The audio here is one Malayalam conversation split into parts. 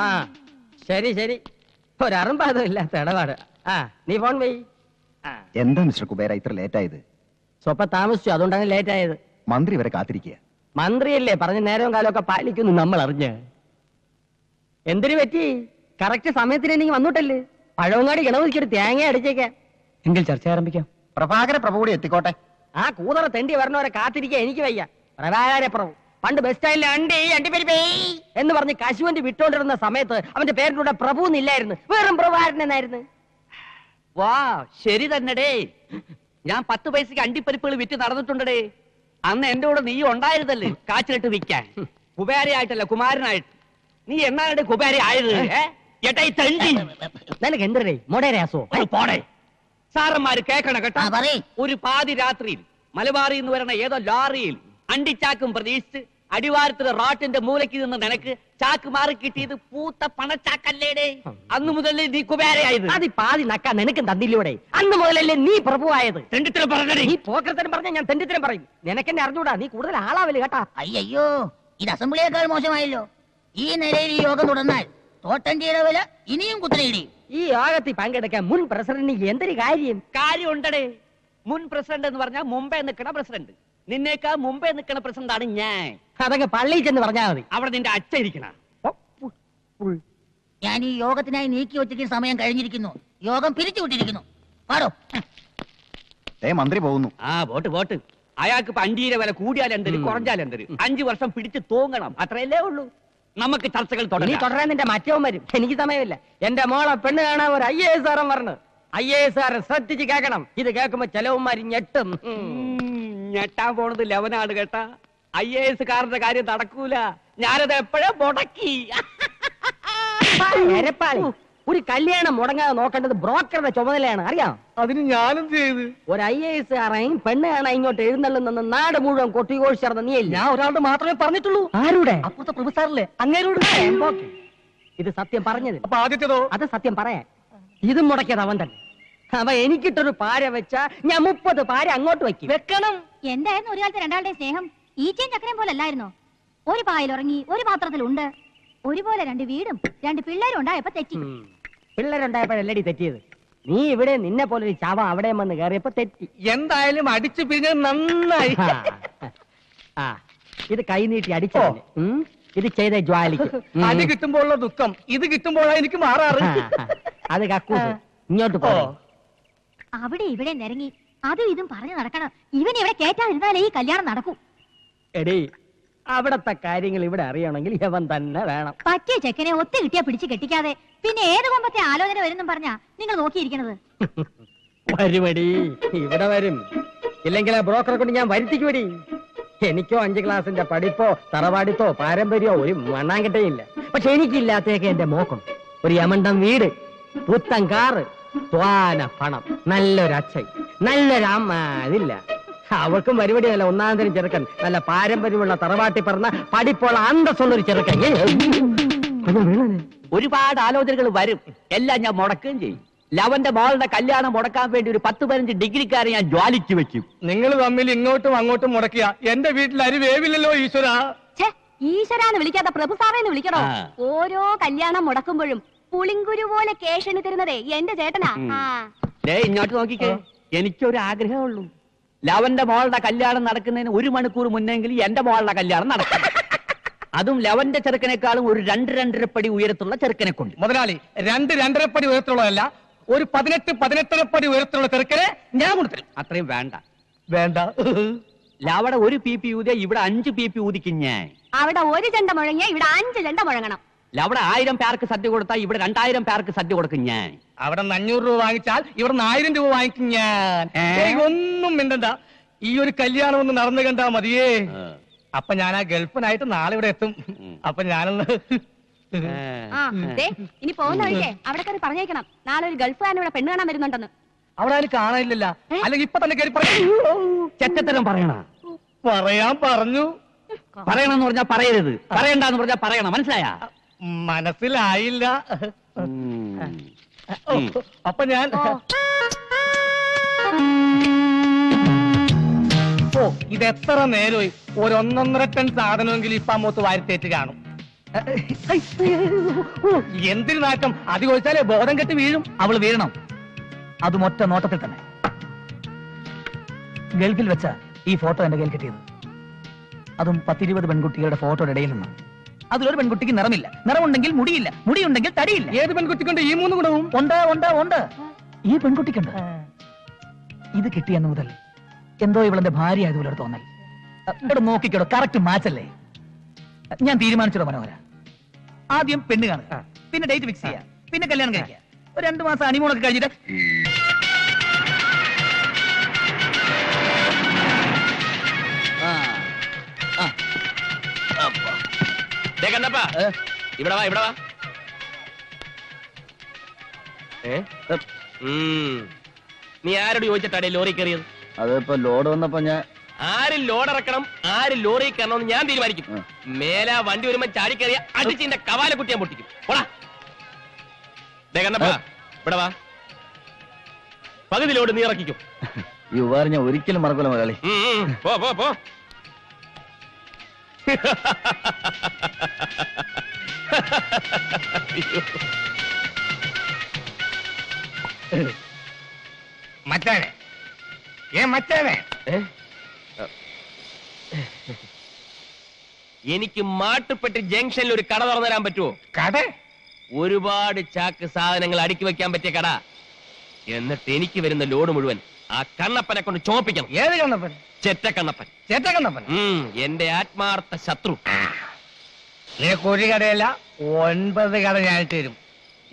ആ ശരി ശരി, ഒരറുമ്പാതം ഇല്ലാത്ത ഇടപാട്. ആ നീ ഫോൺ പോയി. എന്താ മിസ്റ്റർ കുബേര ഇത്ര ലേറ്റ് ആയത്? സ്വപ്പം താമസിച്ചു, അതുകൊണ്ടാണ് ലേറ്റ് ആയത്. മന്ത്രി വരെ കാത്തിരിക്കുക. മന്ത്രിയല്ലേ പറഞ്ഞ നേരവും കാലമൊക്കെ പാലിക്കുന്നു നമ്മൾ അറിഞ്ഞ്. എന്തിനു പറ്റി? കറക്റ്റ് സമയത്തിന് എനിക്ക് വന്നിട്ടല്ലേ. പഴവങ്ങാടി ഗണപതിക്കൊരു തേങ്ങ അടിച്ചേക്കാം. എങ്കിൽ ചർച്ച ആരംഭിക്കാം. പ്രഭാകര പ്രഭു കൂടി എത്തിക്കോട്ടെ. ആ കൂതറ തെണ്ടി വരണവരെ കാത്തിരിക്കാൻ എനിക്ക് വയ്യ. പ്രഭാകര പ്രഭു പണ്ട് ബസ് സ്റ്റാൻഡിൽ അണ്ടിപ്പരിപ്പേ എന്ന് പറഞ്ഞ് കശുവണ്ടി വിട്ടോണ്ടിരുന്ന സമയത്ത് അവന്റെ പേരിലൂടെ പ്രഭു എന്നില്ലായിരുന്നു, വെറും പ്രഭാകരൻ എന്നായിരുന്നു. വാ ശരി തന്നെടേ. ഞാൻ 10 പൈസക്ക് അണ്ടിപ്പരിപ്പുകൾ വിറ്റ് നടന്നിട്ടുണ്ടേ. അന്ന് എന്റെ കൂടെ നീ ഉണ്ടായിരുന്നല്ലേ കാച്ചിലിട്ട് വിൽക്കാൻ. കുബേരയായിട്ടല്ല കുമാരനായിട്ട്. നീ എന്നാണ് കുബേര ആയത്? നിനക്ക് എന്തരേ മൊടേരാസോ? പോടെ. സാറന്മാര് കേക്കണം കേട്ടോ. ഒരു പാതി രാത്രിയിൽ മലബാറിൽ നിന്ന് വരണ ഏതോ ലോറിയിൽ അണ്ടിച്ചാക്കും പ്രതീക്ഷിച്ച് അടിവാരത്തിലെ റോട്ടിന്റെ മൂലയ്ക്ക് നിന്ന് നിനക്ക് ചാക്ക് മാറി കിട്ടിയത് പൂത്ത പണച്ചാക്കല്ലേടേ. അന്ന് മുതലേ നീ കുബേരയായത്. അത് പാതി നക്കാൻ നിനക്കും തന്നില്ലൂടെ? അന്ന് മുതലല്ലേ നീ പ്രഭുവായത്? തെണ്ടിത്തരം പറഞ്ഞേ. നീ പോക്കരത്തരം പറഞ്ഞ ഞാൻ തെണ്ടിത്തരം പറയും. നിനക്കെന്നെ അറിഞ്ഞൂടാ, നീ കൂടുതൽ ആളാവല് കേട്ടാ. അയ്യോ, ഇത് അസംബ്ലിയേക്കാൾ മോശമായല്ലോ. ഈ നിലയിൽ ഈ യോഗം തുടർന്നാൽ തോട്ടണ്ടിയുടെ വില ഇനിയും കുത്തനെയിടി. ഈ യോഗത്തിൽ പങ്കെടുക്കാൻ മുൻ പ്രസിഡന്റിന് എന്തൊരു കാര്യമുണ്ടടേ. മുൻ പ്രസിഡന്റ് എന്ന് പറഞ്ഞാൽ മുമ്പേ നിൽക്കണ പ്രസിഡന്റ്. നിന്നേക്കാ മുമ്പേ നിൽക്കണ പ്രസിഡന്റ് ആണ് ഞാൻ. അതൊക്കെ പള്ളിയിൽ ചെന്ന് പറഞ്ഞാൽ മതി. അവിടെ നിന്റെ അച്ഛ ഇരിക്കണ. ഞാൻ ഈ യോഗത്തിനായി നീക്കി വെച്ചിരിക്കുന്ന സമയം കഴിഞ്ഞിരിക്കുന്നു. യോഗം പിരിച്ചുവിട്ടിരിക്കുന്നു. പാടോ. മന്ത്രി പോകുന്നു. ആ വോട്ട്. അയാൾക്ക് അണ്ടിയുടെ വില കൂടിയാലെന്തര് കുറഞ്ഞാലെന്തര് 5 വർഷം പിടിച്ച് തൂങ്ങണം, അത്രയല്ലേ ഉള്ളൂ. നമുക്ക് ചർച്ചകൾ തുടരാൻ നിന്റെ മറ്റവും വരും. എനിക്ക് സമയമില്ല. എന്റെ മോളെ പെണ്ണ് കാണാൻ ഒരു IAS സാറൻ പറഞ്ഞു. IAS സാറ് ശ്രദ്ധിച്ച് കേൾക്കണം. ഇത് കേൾക്കുമ്പോ ചെലവുമാരി ഞെട്ടും. ഞെട്ടാൻ പോണത് ലെവനാണ് കേട്ടാ. IAS കാരന്റെ കാര്യം നടക്കൂല. ഞാനത് എപ്പോഴേ മുടക്കി. ഒരു കല്യാണം മുടങ്ങാതെ നോക്കേണ്ടത് ബ്രോക്കറുടെ ചുമതലയാണ്, അറിയാം. അതിന് ഞാനും ചെയ്ത് ഒരു IAS കാരൻ പെണ്ണ് കാണാൻ ഇങ്ങോട്ട് എഴുന്നള്ളുന്ന നാട് മുഴുവൻ കൊട്ടിഘോഷിച്ചറിഞ്ഞ നീയല്ല. ഞാൻ ഒരാളുടെ മാത്രമേ പറഞ്ഞിട്ടുള്ളൂ. ആരുടെ? അപ്പുറത്തെ പ്രൊഫസറിലെ അങ്ങേരോട്. ഇത് സത്യം പറഞ്ഞത്. അപ്പൊ ആദ്യത്തേതോ? അത് സത്യം പറയാൻ. ഇതും മുടക്കിയത് അവൻ തന്നെ. അവ എനിക്കിട്ടൊരു പാര വെച്ചാ ഞാൻ 30 പാര അങ്ങോട്ട് വെക്കണം. എന്തായിരുന്നു ഒരു കാലത്ത് രണ്ടാളുടെ സ്നേഹം? ഈച്ചയും ചക്കരയും പോലെ അല്ലായിരുന്നോ? ഒരു പായിൽ ഉറങ്ങി, ഒരു പാത്രത്തിലുണ്ട്. ഒരുപോലെ 2 വീടും 2 പിള്ളേരും ഉണ്ടായപ്പോ തെറ്റി. പിള്ളേരുണ്ടായപ്പോഴല്ലടി തെറ്റിയത്. നീ ഇവിടെ നിന്നെ പോലെ ഒരു ചാവ അവിടെ വന്ന് കയറിയപ്പോ തെറ്റി. എന്തായാലും അടിച്ചു പിരിഞ്ഞത് നന്നായി. ആ ഇത് കൈ നീട്ടി അടിച്ചോ? ഇത് ചെയ്ത ജ്വാലിക്ക് അടി കിട്ടുമ്പോഴുള്ള ദുഃഖം ഇത് കിട്ടുമ്പോഴാണ് എനിക്ക് മാറാറ്. അത് കക്കൂസ്. ഇങ്ങോട്ട് പോ. അവിടെ ഇവിടെ നിരങ്ങി അതും ഇതും പറഞ്ഞു നടക്കണം. ഇവൻ ഇവിടെ കേറ്റാതിരുന്നാലേ ഈ കല്യാണം നടക്കൂ. എടീ, അവിടത്തെ കാര്യങ്ങൾ ഇവിടെ അറിയണമെങ്കിൽ ഇവൻ തന്നെ വേണം. പറ്റിയ ചെക്കനെ ഒത്തു കിട്ടിയാ പിടിച്ച് കെട്ടിക്കാതെ പിന്നെ ഏത് കൊമ്പത്തെ ആലോചന വരുന്നും പറഞ്ഞാ നിങ്ങൾ നോക്കിയിരിക്കണത്. വരുമടി, ഇവിടെ വരും. ഇല്ലെങ്കിൽ ആ ബ്രോക്കറെ കൊണ്ട് ഞാൻ വരുത്തിക്കുവടി. എനിക്കോ 5 ക്ലാസിന്റെ പഠിപ്പോ തറവാടിത്തോ പാരമ്പര്യമോ ഒരു മണ്ണാങ്കട്ടയില്ല. പക്ഷെ എനിക്കില്ലാത്തേക്ക് എന്റെ മോക്കം. ഒരു യമണ്ടം വീട്, പുത്തൻ കാറ്, ത്വാന പണം, നല്ലൊരു അച്ഛൻ, നല്ലൊരു അമ്മ. അതില്ല. അവർക്കും പരിപാടിയല്ല. 1-ാം തരം ചെറുക്കൻ, നല്ല പാരമ്പര്യമുള്ള തറവാട്ടി പറഞ്ഞ പഠിപ്പുള്ള അന്തസ്സുള്ളൊരു ചെറുക്കൻ. ഒരുപാട് ആലോചനകൾ വരും. എല്ലാം ഞാൻ മുടക്കുകയും ചെയ്യും. ലവന്റെ മോളുടെ കല്യാണം മുടക്കാൻ വേണ്ടി ഒരു 10-15 ഡിഗ്രിക്കാരെ ഞാൻ ജ്വാലിച്ചു വെക്കും. നിങ്ങൾ തമ്മിൽ ഇങ്ങോട്ടും അങ്ങോട്ടും മുടക്കിയ എന്റെ വീട്ടിൽ അരി വേവില്ലല്ലോ ഈശ്വര. ഈശ്വരാന്ന് വിളിക്കാത്ത പ്രഭു സാറേന്ന് വിളിക്കണോ? ഓരോ കല്യാണം മുടക്കുമ്പോഴും പുളിങ്കുരു പോലെ കേഷന് തരുന്നതേ എന്റെ ചേട്ടനാ. ഇങ്ങോട്ട് നോക്കിക്കേ. എനിക്കൊരു ആഗ്രഹമുള്ളൂ. ലവന്റെ മോളുടെ കല്യാണം നടക്കുന്നതിന് 1 മണിക്കൂർ മുന്നെങ്കിൽ എന്റെ മോളുടെ കല്യാണം നടക്കണം. അതും ലവന്റെ ചെറുക്കനേക്കാളും ഒരു 2-2.5 പടി ഉയരത്തുള്ള ചെറുക്കനെ കൊണ്ട്. മുതലാളി, 2-2.5 പടി ഉയരത്തുള്ളതല്ല, ഒരു 18-18.5 പടി ഉയരത്തുള്ള ചെറുക്കനെ ഞാൻ കൊടുത്തരും. അത്രയും വേണ്ട. വേണ്ട. ലവടെ 1 PP ഊതിയ ഇവിടെ 5 PP ഊതിക്കും ഞാൻ. അവിടെ 1 ചെണ്ട മുഴങ്ങിയ ഇവിടെ 5 ചെണ്ട മുഴങ്ങണം. അവിടെ 1000 പേർക്ക് സദ്യ കൊടുത്താൽ ഇവിടെ 2000 പേർക്ക് സദ്യ കൊടുക്കും ഞാൻ. അവിടെ 500 രൂപ വാങ്ങിച്ചാൽ ഇവിടെ 1000 രൂപ വാങ്ങിക്കും ഞാൻ. ഒന്നും മിണ്ടണ്ട. ഈ ഒരു കല്യാണം ഒന്ന് നടന്നു കണ്ടാ മതിയേ. അപ്പൊ ഞാൻ ആ ഗൾഫിനായിട്ട് നാളെ ഇവിടെ എത്തും. അപ്പൊ ഞാനൊന്ന് ഇനി പോകുന്ന വഴിക്കേ അവിടെ കയറി പറഞ്ഞേക്കണം, നാളെ ഒരു ഗൾഫുകാരൻ ഇവിടെ പെണ്ണ് കാണാൻ വരുന്നുണ്ടെന്ന്. അവിടെ അതിന് കാണാനില്ല. അല്ലെങ്കിൽ ഇപ്പൊ തന്നെ കയറി ചെറ്റത്തരം പറയണ. പറയാൻ പറഞ്ഞു. പറയണമെന്ന് പറഞ്ഞാ പറയരുത്, പറയണ്ടെന്ന് പറഞ്ഞാ പറയണം. മനസ്സിലായ? മനസ്സിലായില്ല. അപ്പൊ ഞാൻ ഓ ഇത് എത്ര നേരമായി ഒരു 1.5 ടൺ സാധനമെങ്കിലും ഇപ്പൊ അമ്മൂത്ത് വാരിത്തേറ്റ് കാണും. എന്തിനു നാട്ടം അത് ചോദിച്ചാലേ ബോധം കെട്ട് വീഴും. അവള് വീഴണം, അതും ഒറ്റ നോട്ടത്തിൽ തന്നെ. ഗൾഫിൽ വെച്ച ഈ ഫോട്ടോ എന്റെ കയ്യിൽ കിട്ടിയത്, അതും 10-20 പെൺകുട്ടികളുടെ ഫോട്ടോയുടെ ഇടയിൽ നിന്ന്. അതിലൊരു പെൺകുട്ടിക്ക് നിറമില്ല, നിറമുണ്ടെങ്കിൽ മുടിയില്ല, മുടിയുണ്ടെങ്കിൽ തടിയില്ല. ഏത് പെൺകുട്ടിക്കൊണ്ട് ഈ 3 ഗുണവും? ഉണ്ട് ഉണ്ട് ഉണ്ട്, ഈ പെൺകുട്ടിക്കുണ്ട്. ഇത് കിട്ടിയെന്ന് മുതൽ എന്തോ ഇവളെന്റെ ഭാര്യ ആയതുപോലെ ഒരു തോന്നൽ. ഇവിടെ നോക്കിക്കോടോ, കറക്റ്റ് മാച്ചല്ലേ? ഞാൻ തീരുമാനിച്ചോ മനോഹര, ആദ്യം പെണ്ണ് കാണുക, പിന്നെ ഡേറ്റ് ഫിക്സ് ചെയ്യുക, പിന്നെ കല്യാണം കഴിക്കുക. ഒരു 2 മാസം ഹണിമൂണൊക്കെ കഴിഞ്ഞിട്ട് ഇവിടെ വാ, ഇവിടെ വാ. നീ ആരോട് ചോദിച്ചിട്ടാടേ ലോറി കയറിയത്? അതിപ്പോ ലോഡ് വന്നപ്പോ ഞാൻ ആര് ലോഡ് ഇറക്കണം, ആര് ലോറി കയറണമെന്ന് ഞാൻ തീരുമാനിക്കും. മേലാ വണ്ടി വരുമ്പോ ചാടി കയറിയ അടിച്ചിന്റെ കവാല കുട്ടി ഞാൻ പൊട്ടിക്കും. പോടാ കണ്ണപ്പാ, ഇവിടെ വാ. പകുതി ലോഡ് നീ ഇറക്കിക്കും. ഈ ഉപകാരം ഞാൻ ഒരിക്കലും മറക്കൂല മലയാളി. പോ പോ പോ. മച്ചാനെ, മച്ചാനെ, എനിക്ക് മാട്ടുപ്പെട്ടി ജംഗ്ഷനിൽ ഒരു കട തുറന്നു തരാൻ പറ്റുമോ? കട? ഒരുപാട് ചാക്ക് സാധനങ്ങൾ അടുക്കി വെക്കാൻ പറ്റിയ കട. എന്നിട്ട് എനിക്ക് വരുന്ന ലോഡ് മുഴുവൻ ആ കണ്ണപ്പനെ കൊണ്ട് ചോപ്പിക്കണം. ഏത് കണ്ണപ്പൻ? ചെറ്റക്കണ്ണപ്പൻ. ചേട്ടക്കണ്ണപ്പൻ? എന്റെ ആത്മാർത്ഥ ശത്രു. നിനക്ക് ഒരു കടയല്ല 9 കട ഞാൻ തരും.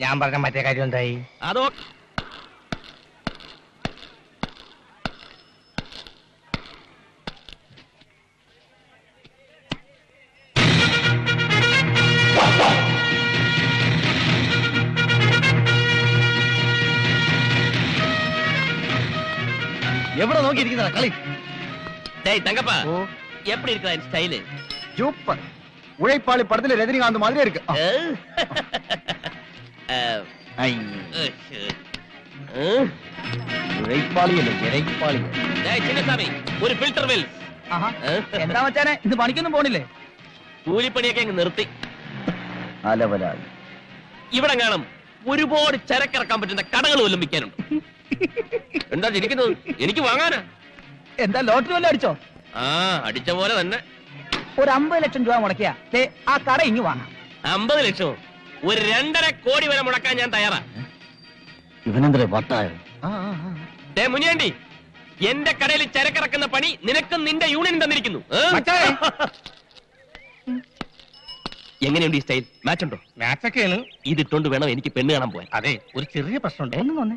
ഞാൻ പറഞ്ഞ മറ്റേ കാര്യം എന്തായി? അതോ എവിടെ നോക്കിയിരിക്കുന്ന കളി? தங்கப்பா எப்படி இருக்கா என் ஸ்டைலு? சூப்பர். உழைப்பாளி படத்துல ரஜினிகாந்த் மாதிரி இருக்கு. ഉഴൈപ്പാളി അല്ല, ഇരൈപ്പാളി. ചിന്നസ്വാമി, ഒരു ഫിൽറ്റർ വെൽ. എന്താ മച്ചാനെ, ഇത് പണിക്കൊന്നും പോണില്ലേ? കൂലിപ്പണിയൊക്കെ അങ്ങ് നിർത്തി. അലവലാളി. ഇവിടെ കാണും ഒരുപാട് ചരക്കിറക്കാൻ പറ്റുന്ന കടകൾ വല്ലതും വിൽക്കാനുണ്ട്. എന്താ ഇരിക്കുന്നത്? എനിക്ക് വാങ്ങാനാ. എന്താ ലോട്ടറി വല്ലതും അടിച്ചോ? അടിച്ച പോലെ തന്നെ. ഒരു 50 ലക്ഷം രൂപ മുടക്കിയാ ആ കട ഇങ്ങ് വാങ്ങാം. 50 ലക്ഷം? ഒരു 2.5 കോടി വരെ മുടക്കാൻ ഞാൻ തയ്യാറാ. ഇവനെന്തേ വട്ടായോ? മുനിയാണ്ടി, എന്റെ കടയിൽ ചരക്കിറക്കുന്ന പണി നിനക്കും നിന്റെ യൂണിയൻ തന്നിരിക്കുന്നു. എങ്ങനെയുണ്ട് ഈ സ്റ്റൈൽ? മാച്ച് ഉണ്ടോ? മാച്ചൊക്കെയാണ്. ഇതിട്ടോണ്ട് വേണം എനിക്ക് പെണ്ണ് കാണാൻ പോയാൽ. അതെ, ഒരു ചെറിയ പ്രശ്നമുണ്ട്. ഒന്നും വന്നേ.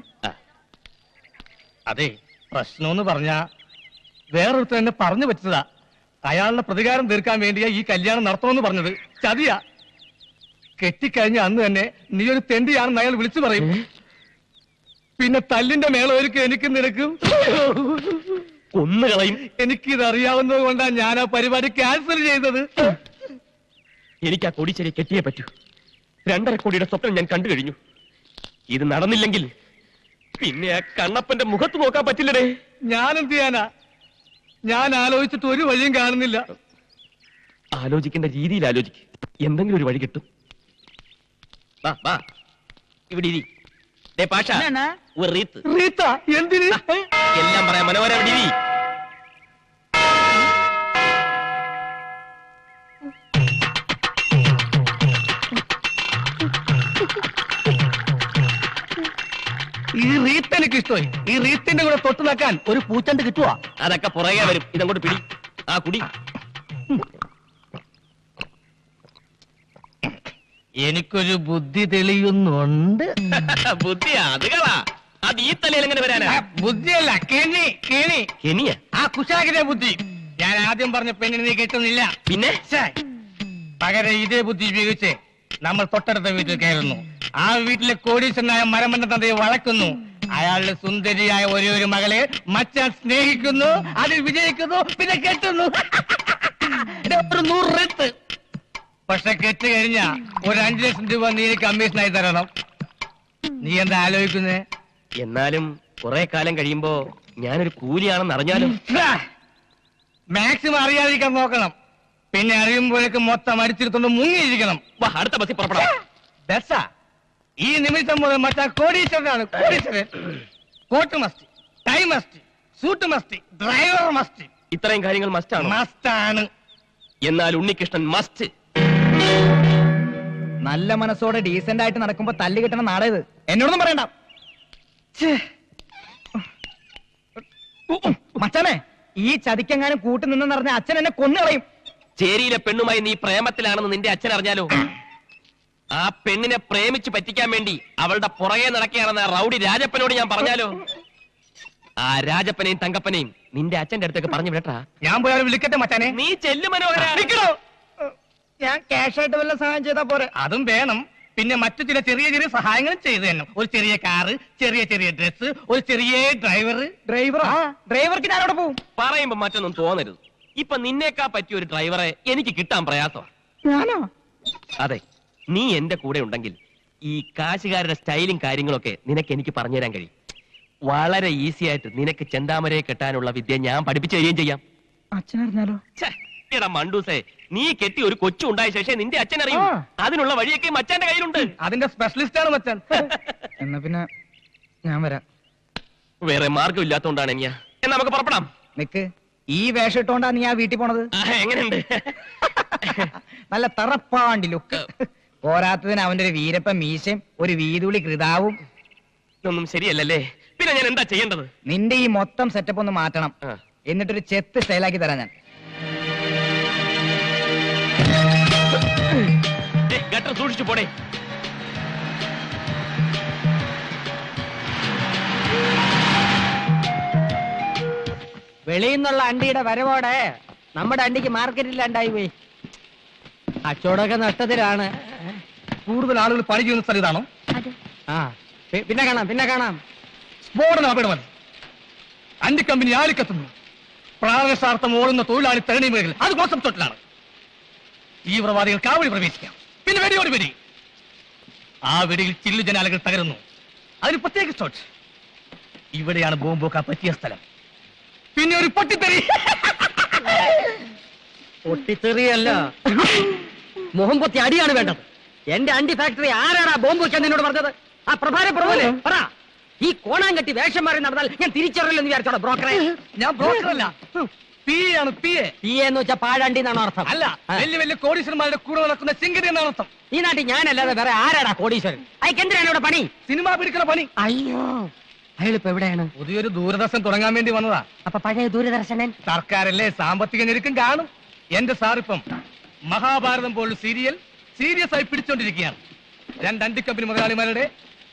അതെ, പ്രശ്നമെന്ന് പറഞ്ഞാ വേറൊരുത്തർ എന്നെ പറഞ്ഞു വെച്ചതാ. അയാളുടെ പ്രതികാരം തീർക്കാൻ വേണ്ടിയാ ഈ കല്യാണം നടത്തണമെന്ന് പറഞ്ഞത്. ചതിയാ. കെട്ടിക്കഴിഞ്ഞ അന്ന് തന്നെ നീ ഒരു തെണ്ടിയാണെന്ന് അയാൾ വിളിച്ചു പറയും. പിന്നെ തല്ലിന്റെ മേളൊരുക്കും എനിക്കും നിനക്കും കൊന്നുകളയും. എനിക്കിതറിയാവുന്നത് കൊണ്ടാ ഞാൻ ആ പരിപാടി ക്യാൻസൽ ചെയ്തത്. എനിക്ക് ആ കൊടിച്ചെടി കെട്ടിയേ പറ്റൂ. 2.5 കോടിയുടെ സ്വപ്നം ഞാൻ കണ്ടു കഴിഞ്ഞു. ഇത് നടന്നില്ലെങ്കിൽ പിന്നെ ആ കണ്ണപ്പന്റെ മുഖത്ത് നോക്കാൻ പറ്റില്ലടേ. ഞാൻ എന്ത് ചെയ്യാനാ? ഞാൻ ആലോചിച്ചിട്ട് ഒരു വഴിയും കാണുന്നില്ല. ആലോചിക്കേണ്ട രീതിയിൽ ആലോചിക്ക്. എന്തെങ്കിലും ഒരു വഴി കിട്ടും. ഇവിടെ ഇരി. പാഷ, ഒരു റീത്ത്. റീത്ത എന്തിന്? എല്ലാം പറയാം. മനോഹര, ഇവിടെ ഇരി. ഈ റീത്ത് എനിക്ക് ഇഷ്ടമായി. ഈ റീത്തിന്റെ കൂടെ തൊട്ട് നിൽക്കാൻ ഒരു പൂച്ചണ്ട് കിട്ടുവാ. അതൊക്കെ പുറകെ വരും. ഇതങ്ങോട്ട് പിടി. ആ കുടി. എനിക്കൊരു ബുദ്ധി തെളിയുന്നുണ്ട്. ബുദ്ധി അത് കളാ. അത് ഈ തലയിൽ എങ്ങനെ വരാനാ? ബുദ്ധിയല്ല, കെണി. കെണിയ? ആ കുശാഗിന്റെ ബുദ്ധി. ഞാൻ ആദ്യം പറഞ്ഞ പെണ്ണിന് നീ കിട്ടുന്നില്ല. പിന്നെ പകരം ഇതേ ബുദ്ധി ഉപയോഗിച്ച് നമ്മൾ തൊട്ടടുത്ത വീട്ടിൽ കയറുന്നു. ആ വീട്ടിലെ കോടീശ്വരനായ മരമണ്ണ തന്തയെ വളക്കുന്നു. അയാളുടെ സുന്ദരിയായ ഒരു മകളെ മച്ചാൻ സ്നേഹിക്കുന്നു, അതിൽ വിജയിക്കുന്നു, പിന്നെ കെട്ടുന്നു. ഒരു 100 റെത്ത്. പക്ഷെ കെട്ട് കഴിഞ്ഞാ ഒരു 5 ലക്ഷം രൂപ നീ കമ്മീഷനായി തരണം. നീ എന്താ ആലോചിക്കുന്നേ? എന്നാലും കുറെ കാലം കഴിയുമ്പോ ഞാനൊരു കൂലിയാണെന്ന് അറിഞ്ഞാലും മാക്സിമം അറിയാതിരിക്കാൻ നോക്കണം. പിന്നെ അറിയുമ്പോഴേക്കും മൊത്തം അടിച്ചിരുത്തോണ്ട് മുങ്ങിയിരിക്കണം. വാ, അടുത്ത ബസ്സിൽ പുറപ്പെടാം. ബസ്സാ? ഈ നിമിഷം മുതൽ മറ്റാ കോടീശ്വരനാണ്. കോടീശ്വരൻ. Coat must, tie must, suit must, driver must. ഇത്രയും കാര്യങ്ങൾ മസ്റ്റാണ്. മസ്റ്റാണ്. എന്നാൽ ഉണ്ണികൃഷ്ണൻ മസ്റ്റ്. നല്ല മനസ്സോടെ ഡീസന്റ് ആയിട്ട് നടക്കുമ്പോ തല്ല് കിട്ടണ നാടേത്. എന്നോടൊന്നും പറയണ്ട. മച്ചാനെ, ഈ ചതിക്കെങ്ങാനും കൂട്ടു നിന്നെന്ന് പറഞ്ഞ അച്ഛൻ എന്നെ കൊന്നുകളയും. ചേരിയിലെ പെണ്ണുമായി നീ പ്രേമത്തിലാണെന്ന് നിന്റെ അച്ഛൻ അറിഞ്ഞാലോ? ആ പെണ്ണിനെ പ്രേമിച്ച് പറ്റിക്കാൻ വേണ്ടി അവളുടെ പുറകെ നടക്കുകയാണെന്ന് റൗഡി രാജപ്പനോട് ഞാൻ പറഞ്ഞാലോ? ആ രാജപ്പനെയും തങ്കപ്പനെയും നിന്റെ അച്ഛന്റെ അടുത്തേക്ക് പറഞ്ഞു വിടട്ടാ. ഞാൻ പോയാലും വിളിക്കട്ടെ മച്ചാനെ. നീ ചെല്ലു മനോഹര. ഞാൻ ക്യാഷ് ആയിട്ട് വല്ല സഹായം ചെയ്താ പോരെ? അതും വേണം. പിന്നെ മറ്റു ചില ചെറിയ ചെറിയ സഹായങ്ങളും ചെയ്തു തന്നെ. ഒരു ചെറിയ കാറ്, ചെറിയ ചെറിയ ഡ്രസ്, ഒരു ചെറിയ ഡ്രൈവർ. ഡ്രൈവർക്ക് ഞാനവിടെ പോവും. പറയുമ്പോ മറ്റൊന്നും തോന്നരുത്. ഇപ്പൊ നിന്നേക്കാ പറ്റിയ ഒരു ഡ്രൈവറെ എനിക്ക് കിട്ടാൻ പ്രയാസമാണ്. ഞാനോ? അതെ, നീ എന്റെ കൂടെ ഉണ്ടെങ്കിൽ ഈ കാശുകാരുടെ സ്റ്റൈലും കാര്യങ്ങളൊക്കെ നിനക്ക് എനിക്ക് പറഞ്ഞുതരാൻ കഴിയും. വളരെ ഈസി ആയിട്ട് നിനക്ക് ചെന്താമരയെ കെട്ടാനുള്ള വിദ്യ ഞാൻ പഠിപ്പിച്ചു തരികയും ചെയ്യാം. അച്ഛനറിഞ്ഞാലോ? എടാ മണ്ടൂസേ, നീ കെട്ടി ഒരു കൊച്ചു ഉണ്ടായ ശേഷം നിന്റെ അച്ഛൻ അറിയും. അതിനുള്ള വഴിയൊക്കെ മച്ചാന്റെ കയ്യിലുണ്ട്. അതിന്റെ സ്പെഷ്യലിസ്റ്റ് ആണ് മച്ചാൻ. എന്നാ പിന്നെ ഞാൻ വരാം. വേറെ മാർഗം ഇല്ലാത്തോണ്ടാണ് ഞാൻ. എന്നാ നമുക്ക് പുറപ്പെടാം. നിക്ക്, ഈ വേഷം ഇട്ടോണ്ടാ നീ ആ വീട്ടിൽ പോണത്? എങ്ങനെയുണ്ട്? നല്ല തറപ്പാണ്ടി ലുക്ക്. പോരാത്തതിന് അവന്റെ ഒരു വീരപ്പ മീശയും ഒരു വീതുളി കൃതാവും. ഇതൊന്നും ശരിയല്ലല്ലേ? പിന്നെ ഞാൻ എന്താ ചെയ്യേണ്ടത്? നിന്റെ ഈ മൊത്തം സെറ്റപ്പ് ഒന്ന് മാറ്റണം. എന്നിട്ടൊരു ചെത്ത് സ്റ്റൈലാക്കി തരാം ഞാൻ. ഗട്ടർ സൂക്ഷിച്ചു പോടേ. വെളിയിൽ നിന്നുള്ള അണ്ടിയുടെ വരവോടെ നമ്മുടെ അണ്ടിക്ക് മാർക്കറ്റില്ലാണ്ടായി പോയി. അച്ചോടൊക്കെ നഷ്ടത്തിലാണ്. കൂടുതൽ ആളുകൾ പണി ചെയ്യുന്ന സ്ഥലം ഇതാണോ? ആ, പിന്നെ കാണാം. സ്ഫോടനം അപകടമല്ല. അണ്ടി കമ്പനി ആളിക്കത്തുന്നു. പ്രാണശാർത്ഥം ഓടുന്ന തൊഴിലാളി തരണി മേഖല അത് കോൺസെപ്റ്റോട്ടിലാണ്. തീവ്രവാദികൾ കാവടി പ്രവേശിക്കാം. പിന്നെ വെടിയോട് വെടി. ആ വെടിയിൽ ചില്ലു ജനാലകൾ തകരുന്നു. അതിന് പ്രത്യേക സ്റ്റോട്ട്. ഇവിടെയാണ് ബോംബോക്കാൻ പറ്റിയ സ്ഥലം. പിന്നെ ഒരു പൊട്ടിത്തെറി. പൊട്ടിത്തെറിയല്ല, മുഖം പൊത്തി അടിയാണ് വേണ്ടത്. എന്റെ അണ്ടി ഫാക്ടറി ആരാടാ ബോംബ് വെക്കാൻ നിന്നോട് പറഞ്ഞത്? ആ പ്രഭാരപ്രഭുല്ലേ പറ. ഈ കോണാങ്കട്ടി വേഷം മാറി നടന്നാൽ ഞാൻ തിരിച്ചറിയില്ലെന്ന് വിചാരിച്ചോടാ ബ്രോക്കറെ? ഞാൻ ബ്രോക്കറല്ല, പിയാണ്. പി എന്ന് വെച്ചാ പാഴാണ്ടി എന്നാണോ അർത്ഥം? അല്ല, വലിയ വലിയ കോടീശ്വരന്മാരുടെ കൂടെ നടക്കുന്ന ചിങ്കരി എന്നാണ് അർത്ഥം. ഈ നാട്ടിൽ ഞാനല്ലാതെ വേറെ ആരാടാ കോടീശ്വരൻ? അയക്ക് എന്തിനാണ് ഇവിടെ പണി? സിനിമ പിടിക്കുന്ന പണി. അയ്യോ, അയാളിപ്പോ എവിടെയാണ്? പുതിയൊരു ദൂരദർശൻ തുടങ്ങാൻ വേണ്ടി വന്നതാ. അപ്പൊ പഴയ ദൂരദർശനൻ സർക്കാരല്ലേ, സാമ്പത്തിക ഞെരുക്കം കാണും. എന്റെ സാറിപ്പം മഹാഭാരതം പോലുള്ള സീരിയസ് ആയി പിടിച്ചോണ്ടിരിക്കുകയാണ്. രണ്ട് അണ്ടി കമ്പനി മുതലാളിമാരുടെ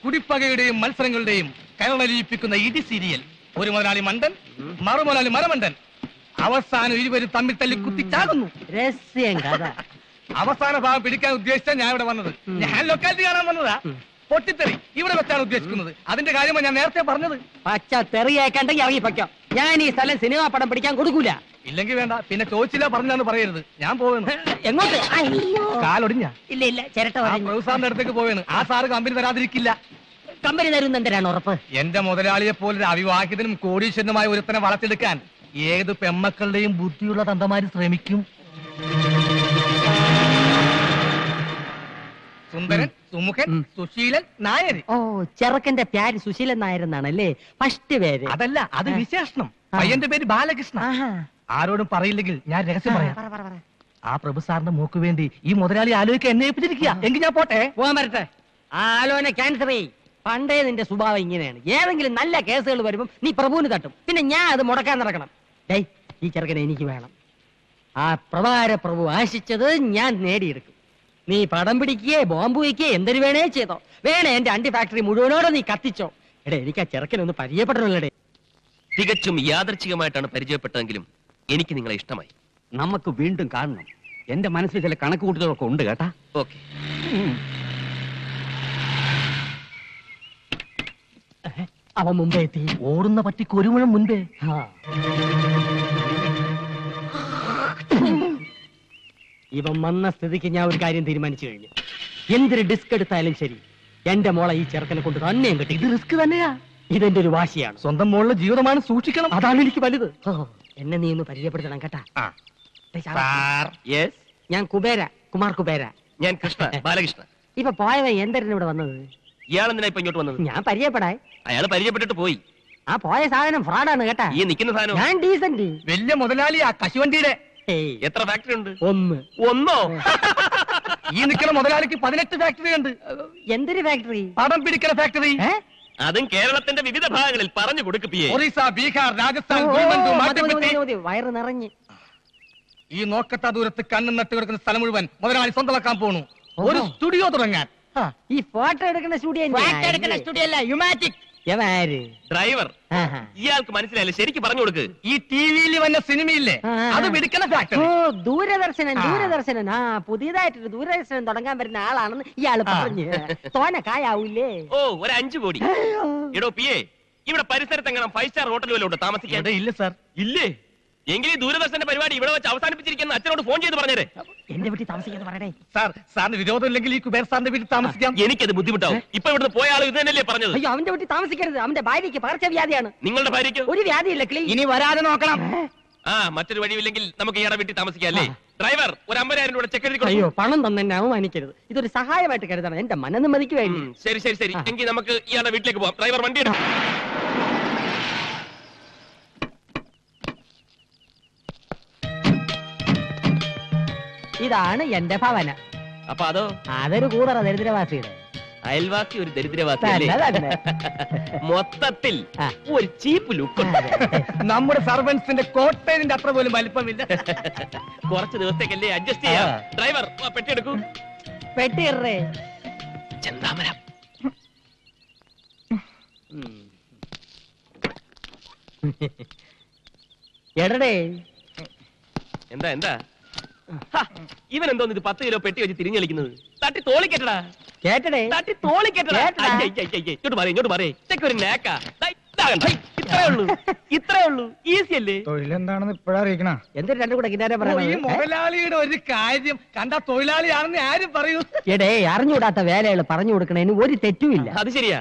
കുടിപ്പകയുടെയും മത്സരങ്ങളുടെയും കരളലിയിപ്പിക്കുന്ന ഇടി സീരിയൽ. ഒരു മുതലാളി മണ്ടൻ, മറുമുതലാളി മരമണ്ടൻ. അവസാനം ഇരുവരും തമ്മിൽ തല്ലി കുത്തിച്ചാകുന്നു. രഹസ്യം കഥ. അവസാന ഭാഗം പിടിക്കാൻ ഉദ്ദേശിച്ച ഞാൻ ഇവിടെ വന്നത്. ഞാൻ ലൊക്കാലിറ്റി കാണാൻ വന്നതാ. പൊട്ടിത്തെറി ഇവിടെ വെച്ചാണ് ഉദ്ദേശിക്കുന്നത്. അതിന്റെ കാര്യമാണ് ഞാൻ നേരത്തെ പറഞ്ഞത്. പച്ച തെറിയേക്കണ്ടെങ്കിൽ ഇറങ്ങിപ്പയ്ക്കാം. ഞാൻ ഈ സ്ഥലം സിനിമാ പടം പിടിക്കാൻ കൊടുക്കൂല. ഇല്ലെങ്കിൽ വേണ്ട, പിന്നെ ചോദിച്ചില്ല പറഞ്ഞാന്ന് പറയരുത്. ഞാൻ പോവുന്നു. എങ്ങോട്ട്? കാലൊടിഞ്ഞ ഇല്ല, ചിരട്ട സാറിന്റെ അടുത്തേക്ക് പോവേണ്. ആ സാറ് കമ്പനി തരാതിരിക്കില്ല. കമ്പനി തരുന്നെന്തിനാണ് ഉറപ്പ്? എന്റെ മുതലാളിയെ പോലെ അവിവാഹിതനും കോടീശ്വരനുമായ ഒരുത്തനെ വളർത്തിയെടുക്കാൻ ഏത് പെമ്മക്കളുടെയും ബുദ്ധിയുള്ള തന്തമാര് ശ്രമിക്കും. സുന്ദരൻ, സുമുഖൻ, സുശീലൻ, നായര്. ഓ, ചെറുക്കന്റെ പേര് സുശീലൻ നായരെന്നാണല്ലേ ഫസ്റ്റ് പേര്? അതല്ല, അത് വിശേഷണം. പയ്യന്റെ പേര് ബാലകൃഷ്ണ. ആരോടും പറയില്ലെങ്കിൽ ഞാൻ രഹസ്യം പറയാം. ആ പ്രഭു സാറിന്റെ മോക്ക് വേണ്ടി ഈ മുതലാളി ആലോചിക്കാൻ എന്നെ ഏൽപ്പിച്ചിരിക്കുക. എങ്കിൽ ഞാൻ പോട്ടെ. പോകാൻ വരട്ടെ. ആ ആലോചന ക്യാൻസർ ചെയ്. പണ്ടേ നിന്റെ സ്വഭാവം ഇങ്ങനെയാണ്. ഏതെങ്കിലും നല്ല കേസുകൾ വരുമ്പം നീ പ്രഭുവിന് തട്ടും. പിന്നെ ഞാൻ അത് മുടക്കാൻ നടക്കണം. ഡേയ്, ഈ ചെറുക്കനെ എനിക്ക് വേണം. ആ പ്രഭാര പ്രഭു ആശിച്ചത് ഞാൻ നേടിയെടുക്കും. നീ പടം പിടിക്കുകയെ ബോംബ് വയ്ക്കുകയെ എന്തൊരു വേണേ ചെയ്തോ. വേണേ എന്റെ അണ്ടി ഫാക്ടറി മുഴുവനോടെ നീ കത്തിച്ചോ. എടേ, എനിക്ക് ആ ചെറുക്കനൊന്ന് പരിചയപ്പെടണല്ലേ. തികച്ചും യാദർച്ഛികമായിട്ടാണ് പരിചയപ്പെട്ടതെങ്കിലും എനിക്ക് നിങ്ങളെ ഇഷ്ടമായി. നമുക്ക് വീണ്ടും കാണണം. എന്റെ മനസ്സിൽ ചില കണക്ക് കൂട്ടുകളൊക്കെ ഉണ്ട് കേട്ടാ. ഓക്കെ. അവൻ മുമ്പേ എത്തി. ഓടുന്ന പട്ടിക്ക് ഒരു മുഴം മുൻപേ. ഇവൻ വന്ന സ്ഥിതിക്ക് ഞാൻ ഒരു കാര്യം തീരുമാനിച്ചു കഴിഞ്ഞു. എന്തൊരു ഡിസ്ക് എടുത്താലും ശരി, എന്റെ മോളെ ഈ ചെറുക്കനെ കൊണ്ട് തന്നെയും കിട്ടി. ഇത് റിസ്ക് തന്നെയാ. ഇതെന്റെ ഒരു വാശിയാണ്. സ്വന്തം മോളുടെ ജീവിതമാണ് സൂക്ഷിക്കണം. അതാണ് എനിക്ക് വലുത്. എന്നെ നീ ഒന്ന് പരിചയപ്പെടുത്തണം കേട്ടാ. ആ. ദേ ശാ, സാർ. യെസ്, ഞാൻ കുബേര, കുമാർ കുബേര. ഞാൻ കൃഷ്ണ, ബാലകൃഷ്ണ. ഇപ്പൊ പോയവൻ എന്തിനാ ഇവിടെ വന്നത്? ഇയാൾ എന്തിനാ ഇപ്പൊ ഇങ്ങോട്ട് വന്നത്? ഞാൻ പരിചയപ്പെടാൻ. അയാൾ പരിചയപ്പെട്ടിട്ട് പോയി. ആ പോയ സാധനം ഫ്രോഡാണ് കേട്ടാ. ഈ നിൽക്കുന്ന സാധനം ഞാൻ ഡീസന്റ്. വലിയ മുതലാളിയാ കശുവണ്ടിയുടെ. എത്ര ഫാക്ടറി ഉണ്ട്? ഒന്നോ? ഈ നിൽക്കുന്ന മുതലാളിക്ക് 18 ഫാക്ടറി ഉണ്ട്. എന്തൊരു ഫാക്ടറി? പടം പിടിക്കുന്ന ഫാക്ടറി. അതും കേരളത്തിന്റെ വിവിധ ഭാഗങ്ങളിൽ പറഞ്ഞു കൊടുക്കുകയെ. ഒറീസ, ബീഹാർ, രാജസ്ഥാൻ, ഗുൽബർഗ, മധ്യപ്രദേശ്. വയറ് നിറഞ്ഞ്. ഈ നോക്കത്ത ദൂരത്ത് കണ്ണും നട്ട് കിടക്കുന്ന സ്ഥലം മുഴുവൻ മുതലാളി സ്വന്തമാക്കാൻ പോണു. ഒരു സ്റ്റുഡിയോ തുടങ്ങാൻ. ഈ ഫോട്ടോ എടുക്കുന്ന സ്റ്റുഡിയോ സ്റ്റുഡിയോ അല്ല, യുമാറ്റിക്. ഡ്രൈവർ, ഇയാൾക്ക് മനസ്സിലായില്ല, ശരിക്കും പറഞ്ഞു കൊടുക്ക്. ഈ ടിവിയിൽ വന്ന സിനിമയില്ലേ, അത് പിടിക്കുന്ന ഫാക്ടറി. ദൂരദർശനൻ. ആ പുതിയതായിട്ടൊരു ദൂരദർശനം തുടങ്ങാൻ വരുന്ന ആളാണെന്ന് ഇയാള് പറഞ്ഞു. തോനെ കായാവൂലേ? ഓ, ഒരു 5 കോടി. എടോ പിയെ, ഇവിടെ പരിസരത്ത് എങ്ങനെ 5 സ്റ്റാർ ഹോട്ടൽ വല്ലതും ഉണ്ടോ താമസിക്കാൻ? ഇല്ല സാർ. ഇല്ലേ? എങ്കിൽ ഈ ദൂരദർശന്റെ പരിപാടി ഇവിടെ വെച്ച് അവസാനിപ്പിച്ചിരിക്കുന്ന അച്ഛനോട് ഫോൺ ചെയ്ത് പറഞ്ഞേരെ. എന്റെ വീട്ടിൽ താമസിക്കാന്ന് പറയണേ. സാർ, സാറിന് വിരോധം ഇല്ലെങ്കിൽ ഈ കുബേർ സാറിന്റെ വീട്ടിൽ താമസിക്കാം. എനിക്കത് ബുദ്ധിമുട്ടാവും. ഇപ്പൊ ഇവിടുന്ന് പോയ ആൾ ഇത് തന്നെയല്ലേ പറഞ്ഞത്? അയ്യോ, അവന്റെ വീട്ടിൽ താമസിക്കരുത്. അവന്റെ ഭാര്യയ്ക്ക് പകർച്ചവ്യാധിയാണ്. നിങ്ങളുടെ ഭാര്യയ്ക്ക് ഒരു വ്യാധിയില്ല. ഇനി വരാതെ നോക്കണം. മറ്റൊരു വഴിയില്ലെങ്കിൽ നമുക്ക് ഇയാളുടെ വീട്ടിൽ താമസിക്കാം അല്ലേ? ഡ്രൈവർ, ഒരു 50,000 രൂപ ചെക്ക് എഴുതി അയ്യോ, പണം തന്നെ എന്നെ അവമാനിക്കരുത്. ഇതൊരു സഹായമായിട്ട് കരുതണം. എന്റെ മനനിമ്മതിക്ക് വേണ്ടി. ശരി ശരി ശരി, എങ്കിൽ നമുക്ക് ഇയാളുടെ വീട്ടിലേക്ക് പോവാം. ഡ്രൈവർ, വണ്ടി എടുക്കും. ഇതാണ് എന്റെ ഭവനം. അപ്പൊ അതോ? അതൊരു കൂതറ ദരിദ്രവാസിയുടെ. അയൽവാസി ഒരു ദരിദ്രവാസി അല്ലേ? തന്നെ. മൊത്തത്തിൽ ഒരു ചീപ്പ് ലുക്ക് ഉണ്ട്. നമ്മുടെ സർവൻസിന്റെ കോട്ടയിന്റെ അത്ര പോലും വലിപ്പമില്ല. കുറച്ച് ദിവസത്തേക്കല്ലേ അഡ്ജസ്റ്റ് ചെയ്യാം. ഡ്രൈവർ, പെട്ടി എടുക്കൂ. പെട്ടിറേ ചെന്താമരം. എടടേ, എന്താ എന്താ ഇവൻ എന്തോന്ന് ഇത് 10 കിലോ പെട്ടി വെച്ച് തിരിഞ്ഞളിക്കുന്നത്? തട്ടി തോളിക്കെട്ടടാ, കേട്ടടേ, തട്ടി തോളിക്കെട്ടടാ. ഇങ്ങോട്ട് മാറേ. ഇതൊക്കെ ഒരു നേക്കാ. ഇത്രേ ഉള്ളൂ. ഈസി അല്ലേ? തൊഴിലെന്താണെന്ന് ഇപ്പഴാ അറിയിക്കണ. എന്തൊരു രണ്ടും കൂടെ കിട്ടാൻ ഈ പറയുന്നത്? മുതലാളിയുടെ ഒരു കാര്യം കണ്ട തൊഴിലാളിയാണെന്ന് ആരും പറയൂ. എടേ, അറിഞ്ഞുകൂടാത്ത വേലകൾ പറഞ്ഞു കൊടുക്കണേന് ഒരു തെറ്റുമില്ല. അത് ശരിയാ.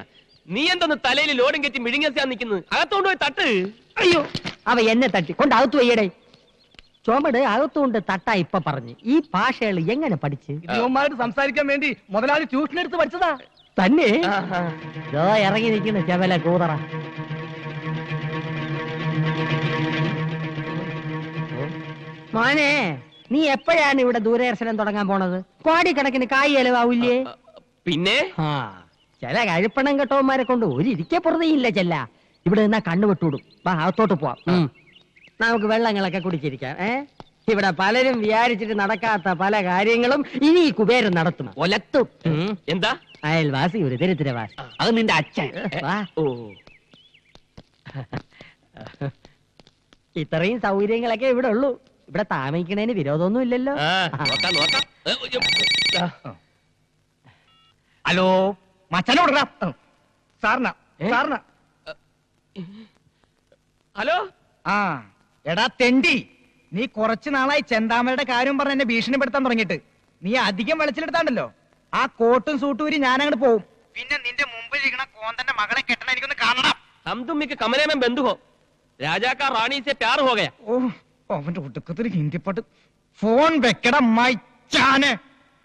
നീ എന്തോന്ന് തലയിൽ ലോഡും കെറ്റി മിഴുങ്ങാൻ നിൽക്കുന്നത്? അകത്തോണ്ട് പോയി തട്ട്. അയ്യോ, അവ എന്നെ തട്ടി കൊണ്ട് അകത്തു വയ്യടേ. ചുമട് അകത്തുകൊണ്ട് തട്ടാ ഇപ്പൊ പറഞ്ഞു. ഈ ഭാഷകൾ എങ്ങനെ പഠിച്ച്? ഇവന്മാരോട് സംസാരിക്കാൻ വേണ്ടി മുതലാളി ട്യൂഷൻ എടുത്ത് പഠിച്ചതാ. തന്നെ ഇറങ്ങി നിൽക്കുന്ന ചെവല കൂതറ. മോനെ, നീ എപ്പോഴാണ് ഇവിടെ ദൂരദർശനം തുടങ്ങാൻ പോണത്? കോടിക്കണക്കിന് കായ് ചെലവാവില്ലേ? പിന്നെ ചില കഴിപ്പണം കെട്ടവന്മാരെ കൊണ്ട് ഒരു ഇരിക്കപ്പുറതയില്ല. ചെല്ല ഇവിടെ നിന്നാ കണ്ണുവിട്ടൂടും. വാ, അകത്തോട്ട് പോവാം. നമുക്ക് വെള്ളങ്ങളൊക്കെ കുടിച്ചിരിക്കാം. ഇവിടെ പലരും വിചാരിച്ചിട്ട് നടക്കാത്ത പല കാര്യങ്ങളും ഇനി ഈ കുബേരൻ നടത്തും. ഒലത്തും. എന്താ? അയൽവാസി ഒരു ദരിദ്രവാസി. അത് നിന്റെ അച്ഛൻ. ഓ, ഇത്രയും സൗകര്യങ്ങളൊക്കെ ഇവിടെ ഉള്ളൂ. ഇവിടെ താമസിക്കണേന് വിരോധമൊന്നും ഇല്ലല്ലോ. ഹലോ, മച്ചനോടാ. സാറിന സാറിന. ഹലോ. ആ എടാ തെണ്ടി, നീ കുറച്ചു നാളായി ചെന്താമരയുടെ കാര്യം പറഞ്ഞ് എന്നെ ഭീഷണിപ്പെടുത്താൻ തുടങ്ങിയിട്ട്. നീ അധികം വെളിച്ചിലെടുത്താണ്ടല്ലോ, ആ കോട്ടും സൂട്ടും ഊരി ഞാൻ അങ്ങോട്ട് പോവും. പിന്നെ നിന്റെ മുമ്പിൽ ഇരിക്കണ കോന്തന്റെ മകളെ കെട്ടണ എനിക്കൊന്ന് കാണണം. हम तुम के कमरे में बंद हो. राजा का रानी से प्यार हो गया. ഓ, അവന്റെ ഒടുക്കത്തിൽ ഹിന്ദി പാട്ട്. ഫോൺ വെക്കടാ മൈച്ചാനെ.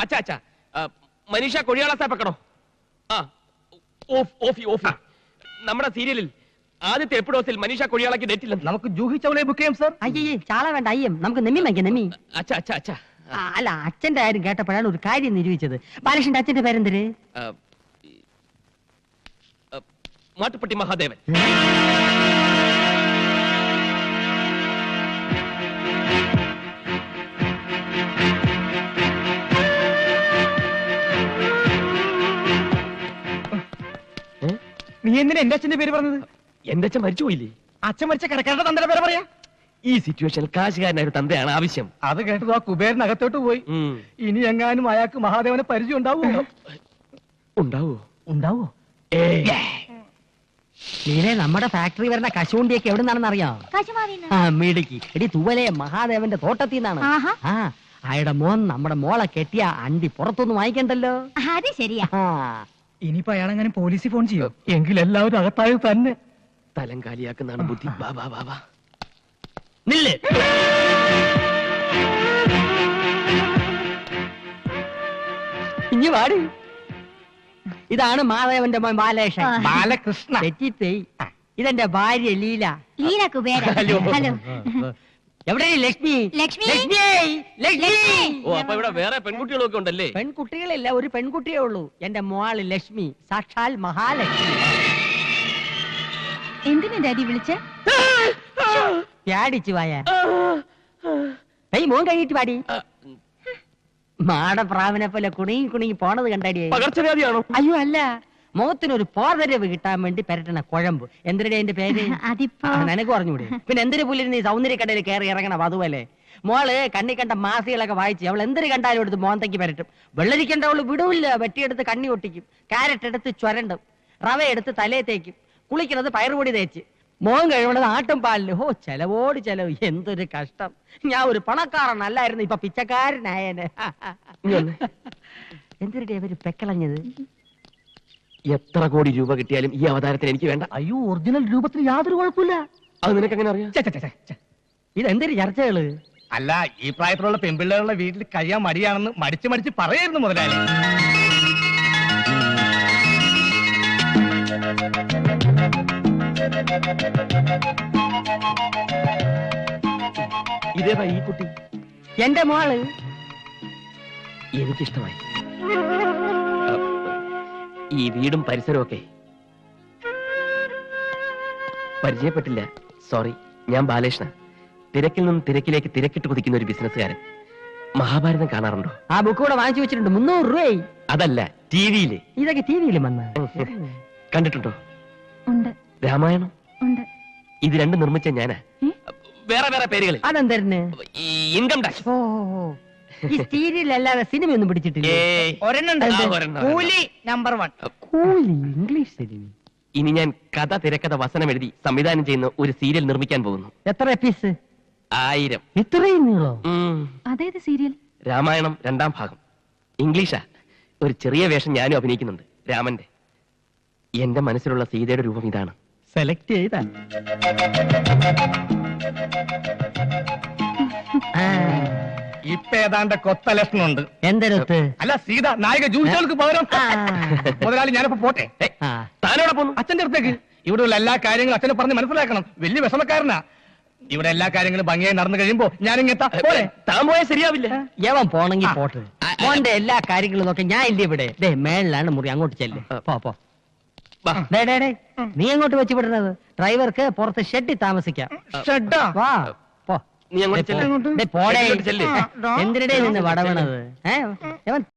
अच्छा अच्छा, मनीषा कोड़ियाला साहब पकड़ो. നമ്മുടെ സീരിയലിൽ ആദ്യത്തെ എപ്പിസോഡിൽ മനീഷ കൊടിയാളക്ക് ഡേറ്റ് ഇല്ല. നമുക്ക് ജൂഹി ചൗളയെ ബുക്ക് ചെയ്യാം സാർ. അയ്യേ, ചാള വേണ്ട, അയ്യം. നമുക്ക് നെമ്മി വാങ്ങിക്കാം, നെമ്മി. അച്ഛാ അച്ഛാ അച്ഛാ. അല്ല, അച്ഛന്റെ കാര്യം കേട്ടപ്പോഴാണ് ഒരു കാര്യം നിരൂപിച്ചത്. ബാലകൃഷ്ണന്റെ അച്ഛന്റെ പേരെന്തര്? മാട്ടുപ്പെട്ടി മഹാദേവൻ. നീ എന്തിനാ എന്റെ അച്ഛന്റെ പേര് പറഞ്ഞത്? എന്റെ അച്ഛൻ മരിച്ചു പോയില്ലേ? അച്ഛൻ മരിച്ച കിടക്കാരുടെ തന്റെ പേര് പറയാ. ഈ സിറ്റുവേഷനിൽ കാശുകാരനായ ഒരു തന്തയാണ് ആവശ്യം. അത് കേട്ടത് ആ കുബേരനകത്തോട്ട് പോയി. ഇനി എങ്ങാനും അയാൾക്ക് മഹാദേവനെ പരിചയം ഉണ്ടാവുമോ? ഉണ്ടാവോ? ഉണ്ടാവോ? നീലേ, നമ്മുടെ ഫാക്ടറി വരുന്ന കശുവണ്ടിയൊക്കെ എവിടെ നിന്നാണെന്ന് അറിയാം? മിടുക്കി. എടി, തൂവലെ മഹാദേവന്റെ തോട്ടത്തിൽ നിന്നാണ്. അയാളുടെ മോൻ നമ്മുടെ മോളെ കെട്ടിയ അണ്ടി പുറത്തൊന്നും വാങ്ങിക്കണ്ടല്ലോ. അത് ശരിയാ. ഇനിയിപ്പോ അയാളെങ്ങനെ പോലീസിൽ ഫോൺ ചെയ്യോ? എങ്കിൽ എല്ലാവരും അകത്തായത് തന്നെ. തലം കാലിയാക്കുന്നതാണ് ബുദ്ധി. ബാബാ ബാബാ. നില്ല്. ഇനി വാടി. ഇതാണ് മാധവന്റെ മോൻ ബാലകൃഷ്ണൻ. ബാലകൃഷ്ണ. തെറ്റിപ്പോയി. ഇതെന്റെ ഭാര്യ ലീല. ലീല കുബേര. ഹലോ. ഹലോ. എവിടെ ലക്ഷ്മി? ലക്ഷ്മി. ലക്ഷ്മി. ലക്ഷ്മി. ഓ അപ്പൊ ഇവിടെ വേറെ പെൺകുട്ടികളൊക്കെ ഉണ്ടല്ലേ? പെൺകുട്ടികളില്ല, ഒരു പെൺകുട്ടിയേ ഉള്ളൂ. എന്റെ മോള് ലക്ഷ്മി, സാക്ഷാൽ മഹാലക്ഷ്മി. എന്തിനാ ഡാഡി വിളിച്ച? പ്യാടിച്ചു വായ. മോൻ കഴിഞ്ഞിട്ട് പാടി. മാടപ്രാവിനെ പോലെ കുണുങ്ങി കുണുങ്ങി പോണത് കണ്ടാടിയേ. പകർച്ചവ്യാധിയാണോ? അയ്യോ അല്ല, മുഖത്തിനൊരു പോർവരവ് കിട്ടാൻ വേണ്ടി പെരട്ടണ കുഴമ്പ്. എന്തിനാ അതിന്റെ പേര്? അതിപ്പോ നിനക്ക് പറഞ്ഞൂടെ? പിന്നെ എന്തൊരു പുല്ലിന് നീ സൗന്ദര്യക്കടയിൽ കയറി ഇറങ്ങണം അതുപോലെ. മോള് കണ്ണി കണ്ട മാസികളൊക്കെ വായിച്ച് അവൾ എന്തൊരു കണ്ടാലും എടുത്ത് മോന്തയ്ക്ക് പരട്ടും. വെള്ളരിക്കണ്ട അവള് വിടൂല്ല. വെട്ടിയെടുത്ത് കണ്ണി ഒട്ടിക്കും, കാരറ്റ് എടുത്ത് ചുരണ്ടും, റവ എടുത്ത് തലയെ തേക്കും, കുളിക്കുന്നത് പയറുപൊടി തേച്ച്, മോൻ കഴിവണത് ആട്ടും പാലില്. ഹോ, ചെലവോട് ചെലവ്. എന്തൊരു കഷ്ടം. ഞാൻ ഒരു പണക്കാരനല്ലായിരുന്നു, ഇപ്പൊ പിച്ചക്കാരനായനെ. എന്തിനാ അവര് പെക്കളഞ്ഞത്? എത്ര കോടി രൂപ കിട്ടിയാലും ഈ അവതാരത്തിന് എനിക്ക് വേണ്ട. അയ്യോ, ഒറിജിനൽ രൂപത്തിന് യാതൊരു കുഴപ്പമില്ല. അത് നിനക്ക് എങ്ങനെ അറിയാം? ഇതെന്തൊരു ചർച്ചകള്? അല്ല, ഈ പ്രായത്തിലുള്ള പെൺപിള്ളേരുടെ വീട്ടിൽ കഴിയാൻ മടിയാണെന്ന് മടിച്ച് മടിച്ച് പറയായിരുന്നു മുതലാളി. ഇതേതാ ഈ കുട്ടി? എന്റെ മോള്. എനിക്കിഷ്ടമായി. ഈ വീടും പരിസരവും ഒക്കെ പരിചയപ്പെട്ടില്ല. സോറി. ഞാൻ ബാലകൃഷ്ണൻ. തിരക്കിൽ നിന്നും തിരക്കിലേക്ക് തിരക്കിട്ട് കുതിക്കുന്ന ഒരു ബിസിനസ്സുകാരൻ. മഹാഭാരതം കാണാറുണ്ടോ? ആ ബുക്ക് കൂടെ വാങ്ങിച്ചു വെച്ചിട്ടുണ്ട്. 300 രൂപയായി. അതല്ല, ടിവിയില്. ഇതൊക്കെ ടിവിയിലും വന്ന കണ്ടിട്ടുണ്ടോ? ഉണ്ട്. രാമായണം. ഉണ്ട്. ഇത് രണ്ടും നിർമ്മിച്ച ഞാനാ. വേറെ വേറെ പേരുകളിൽ. അതെന്തരന്? ഈ ഇൻകം ടാക്സ്. ഓ, ഈ സീരിയലല്ലാതെ സിനിമയൊന്നും പിടിച്ചിട്ടില്ല. കൂലി നമ്പർ 1. കൂലി ഇംഗ്ലീഷ് സിനിമ. ഇനി ഞാൻ കഥ തിരക്കഥ വസനം എഴുതി സംവിധാനം ചെയ്യുന്ന ഒരു സീരിയൽ നിർമ്മിക്കാൻ പോകുന്നു. എത്ര എപ്പീസ്? 1000. ഇത്രയും നീളോ? അതേത് സീരിയൽ? രാമായണം 2ാം ഭാഗം. ഇംഗ്ലീഷാ. ഒരു ചെറിയ വേഷം ഞാനും അഭിനയിക്കുന്നുണ്ട്, രാമന്റെ. എന്റെ മനസ്സിലുള്ള സീതയുടെ രൂപം ഇതാണ്. സെലക്ട് ചെയ്ത ഇപ്പൊ ഏതാണ്ട് കൊത്ത ലക്ഷണമുണ്ട്. എന്തരത്ത്? അല്ല, സീത നായിക ജൂഹിച്ചവൾക്ക് പകരം. മുതലാളി, ഞാനിപ്പോ പോട്ടെ. താനോടെ പോന്നു? അച്ഛന്റെ അടുത്തേക്ക്. ഇവിടെയുള്ള എല്ലാ കാര്യങ്ങളും അച്ഛനെ പറഞ്ഞ് മനസ്സിലാക്കണം. വലിയ വിഷമക്കാരനാ. ഇവിടെ എല്ലാ കാര്യങ്ങളും ഭംഗിയായി നടന്നു കഴിയുമ്പോ ഞാനിങ്ങെത്താ പോലെ. താൻ പോയാൽ ശരിയാവില്ല. യവൻ പോണെങ്കി പോട്ടെ. മോന്റെ എല്ലാ കാര്യങ്ങളും നോക്കെ ഞാൻ ഇല്ല ഇവിടെ. മേളിലാണ് മുറി, അങ്ങോട്ട് ചെല്ല്. പോ. നീ അങ്ങോട്ട് വെച്ച് വിടുന്നത്? ഡ്രൈവർക്ക് പുറത്ത് ഷെഡിൽ താമസിക്കാം. ഷെഡാ? വാ, പോ. നീ അങ്ങോട്ട് ചെല്ല്. പോടേ. അങ്ങോട്ട് ചെല്ല്. എന്തിനിടെ നിന്ന് വടവണത്?